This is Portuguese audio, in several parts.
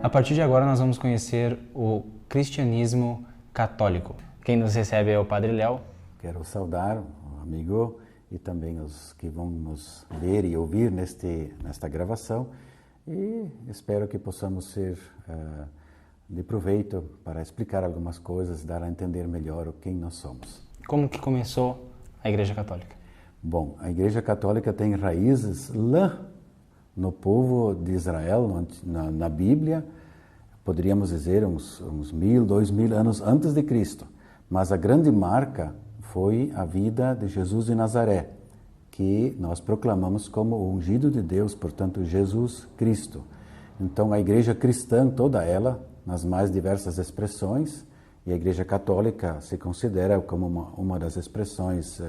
A partir de agora nós vamos conhecer o cristianismo católico. Quem nos recebe é o Padre Léo. Quero saudar o amigo e também os que vão nos ver e ouvir nesta gravação, e espero que possamos ser de proveito para explicar algumas coisas, dar a entender melhor quem nós somos. Como que começou a Igreja Católica? Bom, a Igreja Católica tem raízes lá no povo de Israel, na Bíblia, poderíamos dizer uns 1000, 2000 anos antes de Cristo. Mas a grande marca foi a vida de Jesus de Nazaré, que nós proclamamos como o ungido de Deus, portanto, Jesus Cristo. Então, a Igreja cristã, toda ela, nas mais diversas expressões, e a Igreja Católica se considera como uma das expressões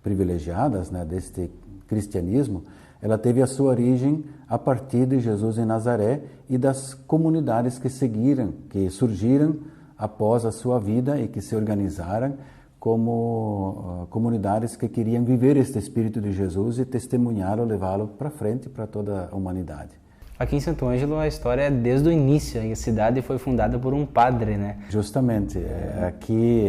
privilegiadas, né, deste cristianismo, ela teve a sua origem a partir de Jesus em Nazaré e das comunidades que seguiram, que surgiram após a sua vida e que se organizaram como comunidades que queriam viver este Espírito de Jesus e testemunhá-lo, levá-lo para frente para toda a humanidade. Aqui em Santo Ângelo a história é desde o início, a cidade foi fundada por um padre, né? Justamente, aqui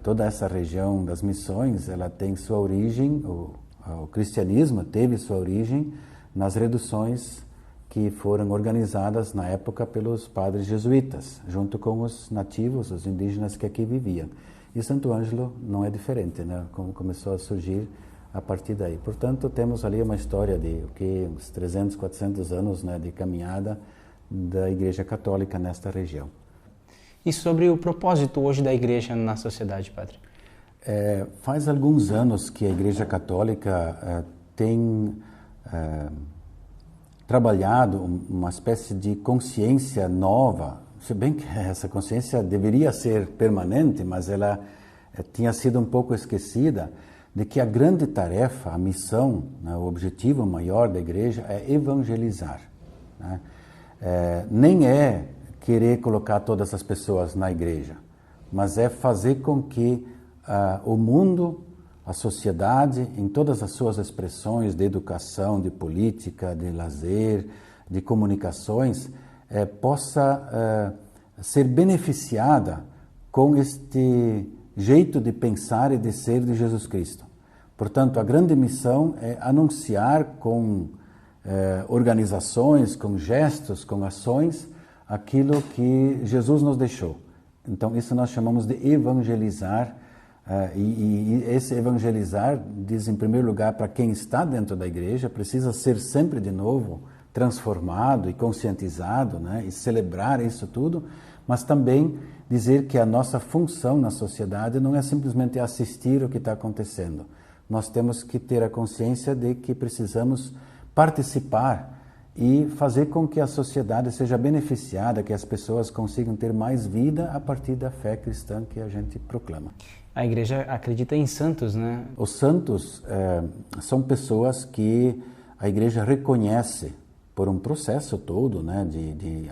toda essa região das missões, ela tem sua origem, o cristianismo teve sua origem nas reduções que foram organizadas na época pelos padres jesuítas, junto com os nativos, os indígenas que aqui viviam. E Santo Ângelo não é diferente, né? Como começou a surgir a partir daí. Portanto, temos ali uma história de uns 300, 400 anos, né, de caminhada da Igreja Católica nesta região. E sobre o propósito hoje da Igreja na sociedade, Padre? Faz alguns anos que a Igreja Católica tem trabalhado uma espécie de consciência nova, se bem que essa consciência deveria ser permanente, mas ela tinha sido um pouco esquecida, de que a grande tarefa, a missão, né, o objetivo maior da igreja é evangelizar. Né? Nem é querer colocar todas as pessoas na igreja, mas é fazer com que o mundo, a sociedade, em todas as suas expressões de educação, de política, de lazer, de comunicações, possa ser beneficiada com este jeito de pensar e de ser de Jesus Cristo. Portanto, a grande missão é anunciar com organizações, com gestos, com ações, aquilo que Jesus nos deixou. Então, isso nós chamamos de evangelizar, e esse evangelizar diz, em primeiro lugar, para quem está dentro da igreja, precisa ser sempre de novo transformado e conscientizado, né, e celebrar isso tudo, mas também dizer que a nossa função na sociedade não é simplesmente assistir o que está acontecendo. Nós temos que ter a consciência de que precisamos participar e fazer com que a sociedade seja beneficiada, que as pessoas consigam ter mais vida a partir da fé cristã que a gente proclama. A igreja acredita em santos, né? Os santos são pessoas que a igreja reconhece por um processo todo, né, de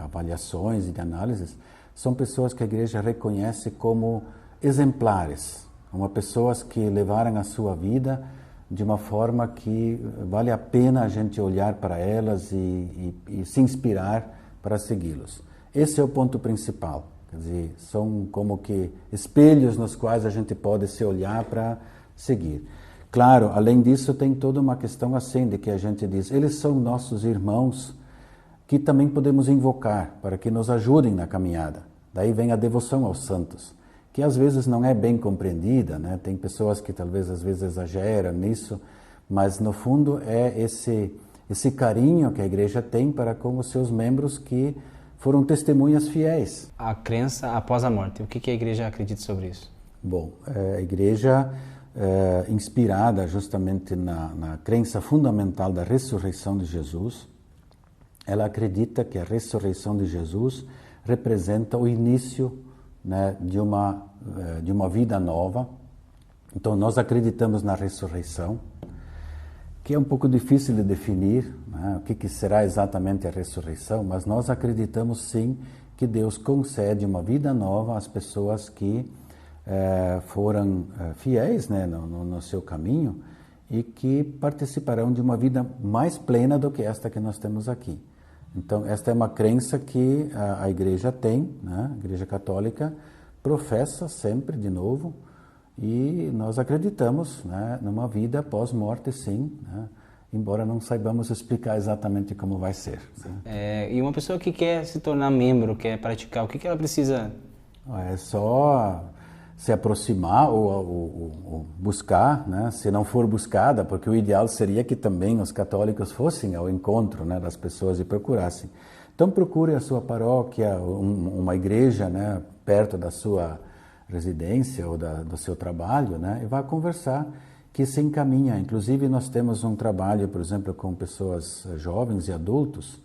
avaliações e de análises. São pessoas que a igreja reconhece como exemplares, como pessoas que levaram a sua vida de uma forma que vale a pena a gente olhar para elas e se inspirar para segui-los. Esse é o ponto principal. Quer dizer, são como que espelhos nos quais a gente pode se olhar para seguir. Claro, além disso, tem toda uma questão assim de que a gente diz, eles são nossos irmãos que também podemos invocar para que nos ajudem na caminhada. Daí vem a devoção aos santos, que às vezes não é bem compreendida, né? Tem pessoas que talvez às vezes exageram nisso, mas no fundo é esse carinho que a igreja tem para com os seus membros que foram testemunhas fiéis. A crença após a morte, o que a igreja acredita sobre isso? Bom, a igreja, inspirada justamente na crença fundamental da ressurreição de Jesus, ela acredita que a ressurreição de Jesus representa o início, né, de uma vida nova. Então, nós acreditamos na ressurreição, que é um pouco difícil de definir, né, o que será exatamente a ressurreição, mas nós acreditamos sim que Deus concede uma vida nova às pessoas que foram fiéis, né, no seu caminho e que participarão de uma vida mais plena do que esta que nós temos aqui. Então, esta é uma crença que a Igreja tem, né? A Igreja Católica professa sempre, de novo, e nós acreditamos, né, numa vida pós-morte, sim, né? Embora não saibamos explicar exatamente como vai ser. Né? E uma pessoa que quer se tornar membro, quer praticar, o que ela precisa? É só se aproximar ou buscar, né? Se não for buscada, porque o ideal seria que também os católicos fossem ao encontro, né, das pessoas e procurassem. Então procure a sua paróquia, uma igreja, né, perto da sua residência ou do seu trabalho, né, e vá conversar, que se encaminha. Inclusive nós temos um trabalho, por exemplo, com pessoas jovens e adultos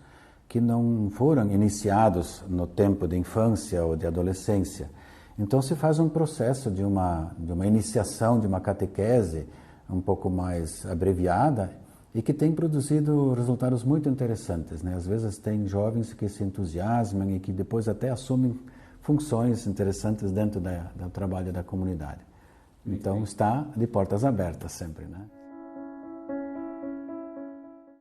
que não foram iniciados no tempo de infância ou de adolescência. Então se faz um processo de uma iniciação, de uma catequese um pouco mais abreviada e que tem produzido resultados muito interessantes, né? Às vezes tem jovens que se entusiasmam e que depois até assumem funções interessantes dentro do trabalho da comunidade. Então está de portas abertas sempre, né?